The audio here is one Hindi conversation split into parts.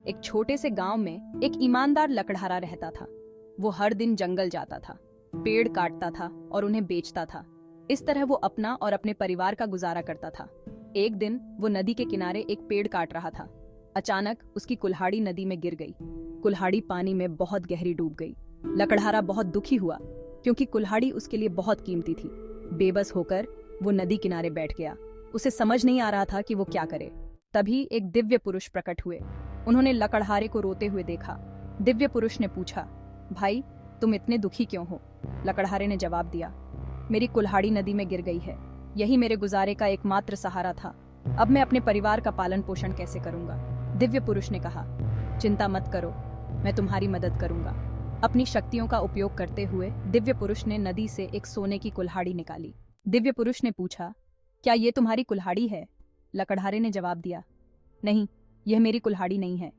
एक छोटे से गांव में एक ईमानदार लकड़हारा रहता था। वो हर दिन जंगल जाता था, पेड़ काटता था और उन्हें बेचता था। इस तरह वो अपना और अपने परिवार का गुजारा करता था। एक दिन वो नदी के किनारे एक पेड़ काट रहा था। अचानक उसकी कुल्हाड़ी नदी में गिर गई। कुल्हाड़ी पानी में बहुत गहरी डूब गई। लकड़हारा बहुत दुखी हुआ क्योंकि कुल्हाड़ी उसके लिए बहुत कीमती थी। बेबस होकर वो नदी किनारे बैठ गया। उसे समझ नहीं आ रहा था कि वो क्या करे। तभी एक दिव्य पुरुष प्रकट हुए। उन्होंने लकड़हारे को रोते हुए देखा। दिव्य पुरुष ने पूछा, भाई तुम इतने दुखी क्यों हो? लकड़हारे ने जवाब दिया, मेरी कुल्हाड़ी नदी में गिर गई है। यही मेरे गुजारे का एकमात्र सहारा था। अब मैं अपने परिवार का पालन पोषण कैसे करूंगा? दिव्य पुरुष ने कहा, चिंता मत करो, मैं तुम्हारी मदद करूंगा। अपनी शक्तियों का उपयोग करते हुए दिव्य पुरुष ने नदी से एक सोने की कुल्हाड़ी निकाली। दिव्य पुरुष ने पूछा, क्या ये तुम्हारी कुल्हाड़ी है? लकड़हारे ने जवाब दिया, नहीं, यह मेरी कुल्हाड़ी नहीं है।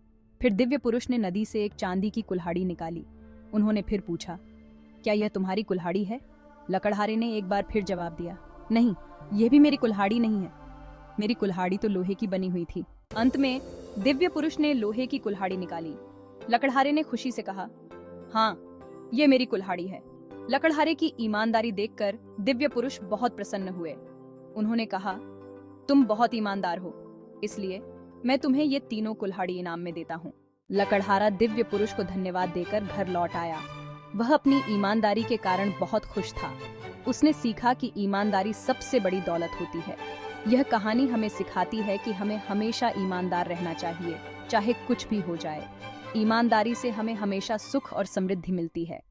फिर दिव्य पुरुष ने नदी से एक चांदी की कुल्हाड़ी निकाली। उन्होंने फिर पूछा, क्या यह तुम्हारी कुल्हाड़ी है? लकड़हारे ने एक बार फिर जवाब दिया, नहीं, यह भी मेरी कुल्हाड़ी नहीं है। मेरी कुल्हाड़ी तो लोहे की बनी हुई थी। अंत में दिव्य पुरुष ने लोहे की कुल्हाड़ी निकाली। लकड़हारे ने खुशी से कहा, हाँ, ये मेरी कुल्हाड़ी है। लकड़हारे की ईमानदारी देखकर दिव्य पुरुष बहुत प्रसन्न हुए। उन्होंने कहा, तुम बहुत ईमानदार हो, इसलिए मैं तुम्हें ये तीनों कुल्हाड़ी इनाम में देता हूँ। लकड़हारा दिव्य पुरुष को धन्यवाद देकर घर लौट आया। वह अपनी ईमानदारी के कारण बहुत खुश था। उसने सीखा कि ईमानदारी सबसे बड़ी दौलत होती है। यह कहानी हमें सिखाती है कि हमें हमेशा ईमानदार रहना चाहिए, चाहे कुछ भी हो जाए। ईमानदारी से हमें हमेशा सुख और समृद्धि मिलती है।